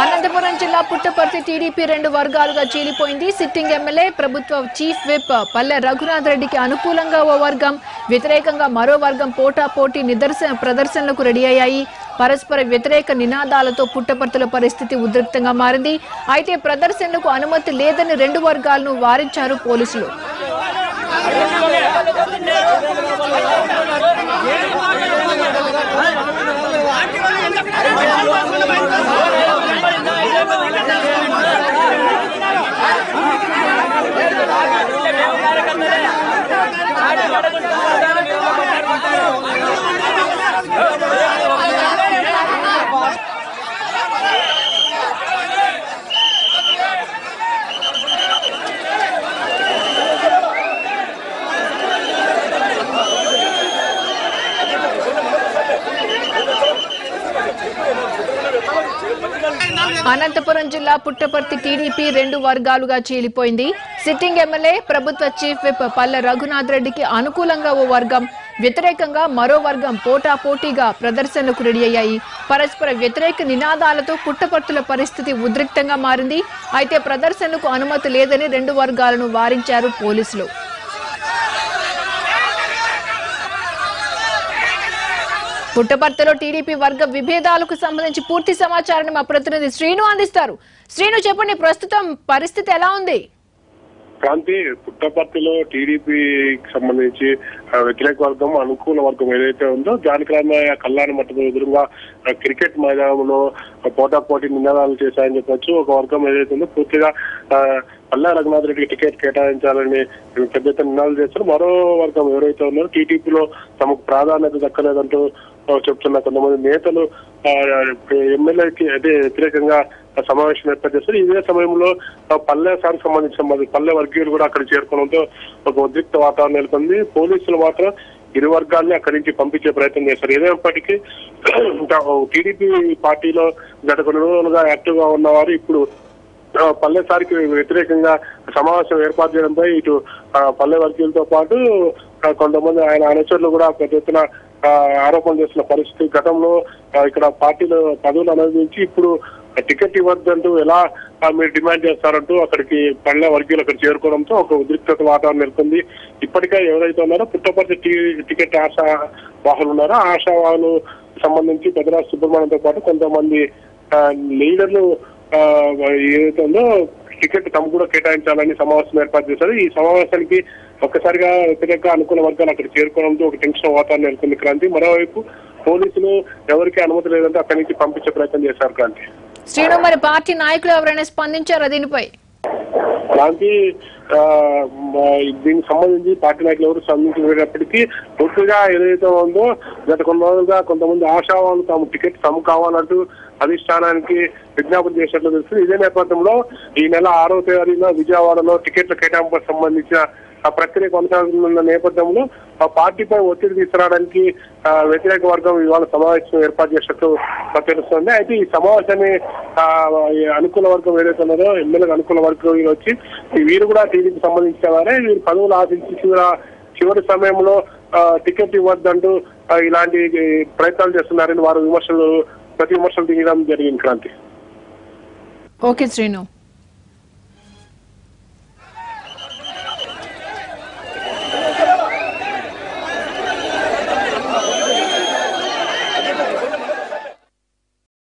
అనంతపురం జిల్లా పుట్టపర్తి టీడీపీ రెండు వర్గాలుగా చీలిపోయింది. సిట్టింగ్ ఎమ్మెల్యే ప్రభుత్వ చీఫ్ విప్ పల్లె రఘునాథ్ రెడ్డికి అనుకూలంగా ఓ వర్గం, వ్యతిరేకంగా మరో వర్గం పోటాపోటీ ప్రదర్శనలకు రెడీ అయ్యాయి. పరస్పర వ్యతిరేక నినాదాలతో పుట్టపర్తిలో పరిస్థితి ఉద్రిక్తంగా మారింది. అయితే ప్రదర్శనలకు అనుమతి లేదని రెండు వర్గాలను వారించారు పోలీసులు. అనంతపురం జిల్లా పుట్టపర్తి టీడీపీ రెండు వర్గాలుగా చీలిపోయింది. సిట్టింగ్ ఎమ్మెల్యే ప్రభుత్వ చీఫ్ విప్ పల్లె రఘునాథ్ రెడ్డికి అనుకూలంగా ఓ వర్గం, వ్యతిరేకంగా మరో వర్గం పోటాపోటీగా ప్రదర్శనలకు రెడీ అయ్యాయి. పరస్పర వ్యతిరేక నినాదాలతో పుట్టపర్తిలో పరిస్థితి ఉద్రిక్తంగా మారింది. అయితే ప్రదర్శనలకు అనుమతి లేదని రెండు వర్గాలను వారించారు పోలీసులు. పుట్టపర్తిలో టీడీపీ వర్గ విభేదాలకు సంబంధించి పూర్తి సమాచారాన్ని మా ప్రతినిధి శ్రీను అందిస్తారు. శ్రీను, చెప్పండి, ప్రస్తుతం పరిస్థితి ఎలా ఉంది? క్రాంతి, పుట్టపర్తిలో టీడీపీకి సంబంధించి వ్యతిరేక వర్గం, అనుకూల వర్గం ఏదైతే ఉందో జానకిరామయ్య కళ్యాణ మంటపం ఎదురుగా క్రికెట్ మైదానంలో పోటాపోటీ నినాదాలు చేశాయని చెప్పొచ్చు. ఒక వర్గం ఏదైతే ఉందో పూర్తిగా పల్లె రఘునాథ్ రెడ్డికి టికెట్ కేటాయించాలని పెద్ద ఎత్తున నినాదాలు చేస్తారు. మరో వర్గం ఎవరైతే ఉన్నారో టీడీపీలో తమకు ప్రాధాన్యత దక్కలేదంటూ చెప్తున్న కొంతమంది నేతలు ఎమ్మెల్యేకి అదే వ్యతిరేకంగా సమావేశం ఏర్పాటు చేస్తారు. ఇదే సమయంలో పల్లెసానికి సంబంధించిన పల్లె వర్గీయులు కూడా అక్కడ చేరుకోవడంతో ఒక ఉద్రిక్త వాతావరణం నెలకొంది. పోలీసులు మాత్రం ఇరు వర్గాల్ని అక్కడి నుంచి పంపించే ప్రయత్నం చేస్తారు. ఏదైనప్పటికీ టీడీపీ పార్టీలో గత కొన్ని రోజులుగా యాక్టివ్ గా ఉన్నవారు ఇప్పుడు పల్లెసారికి వ్యతిరేకంగా సమావేశం ఏర్పాటు చేయడంపై ఇటు పల్లె వర్గీయులతో పాటు కొంతమంది ఆయన అనుచరులు కూడా పెద్ద ఎత్తున ఆరోపణలు చేస్తున్న పరిస్థితి. గతంలో ఇక్కడ పార్టీలో పదవులు అనుభవించి ఇప్పుడు టికెట్ ఇవ్వద్దంటూ ఎలా మీరు డిమాండ్ చేస్తారంటూ అక్కడికి పల్లె వర్గీయులు అక్కడ చేరుకోవడంతో ఒక ఉద్రిక్తత వాతావరణం నెలకొంది. ఇప్పటికే ఎవరైతే ఉన్నారో పుట్టపర్తి టికెట్ ఆశావాహులు ఉన్నారో ఆశావాహులు సంబంధించి పెద్దరాజు సుబ్రహ్మణ్యంతో పాటు కొంతమంది లీడర్లు ఏదైతే ఉందో టికెట్ తమ కూడా కేటాయించాలని సమావేశం ఏర్పాటు చేశారు. ఈ సమావేశానికి ఒక్కసారిగా వ్యతిరేక అనుకూల వర్గాలు అక్కడ చేరుకోవడంతో ఒక టెన్షన్ వాతావరణం నెలకొంది. క్రాంతి, మరోవైపు పోలీసులు ఎవరికి అనుమతి లేదంటే అక్కడి నుంచి పంపించే ప్రయత్నం చేశారు. క్రాంతి, శ్రీను, మరి పార్టీ నాయకులు ఎవరైనా స్పందించారా దీనిపై? క్రాంతి, దీనికి సంబంధించి పార్టీ నాయకులు ఎవరు స్పందించినప్పటికీ పూర్తిగా ఏదైతే ఉందో గత కొన్ని రోజులుగా కొంతమంది ఆశావాళ్ళు తాము టికెట్ తమ కావాలంటూ అధిష్టానానికి విజ్ఞాపన చేసినట్లు తెలుస్తుంది. ఇదే నేపథ్యంలో ఈ నెల 6వ తేదీన విజయవాడలో టికెట్ల కేటాయింపుకు సంబంధించిన ఆ ప్రక్రియ కొనసాగుతున్న నేపథ్యంలో ఆ పార్టీపై ఒత్తిడి తీసుకురావడానికి వ్యతిరేక వర్గం ఇవాళ సమావేశం ఏర్పాటు చేసినట్టు తెలుస్తుంది. అయితే ఈ సమావేశాన్ని అనుకూల వర్గం ఏదైతే ఉన్నదో ఎమ్మెల్యేలకు అనుకూల వర్గం వచ్చి వీరు కూడా టీడీపీకి సంబంధించిన వారే వీరు పదవులు ఆశించి చివరి సమయంలో టికెట్ ఇవ్వద్దంటూ ఇలాంటి ప్రయత్నాలు చేస్తున్నారని వారు ప్రతి విమర్శలు దిగడం జరిగింది. క్రాంతి, ఓకే శ్రీను.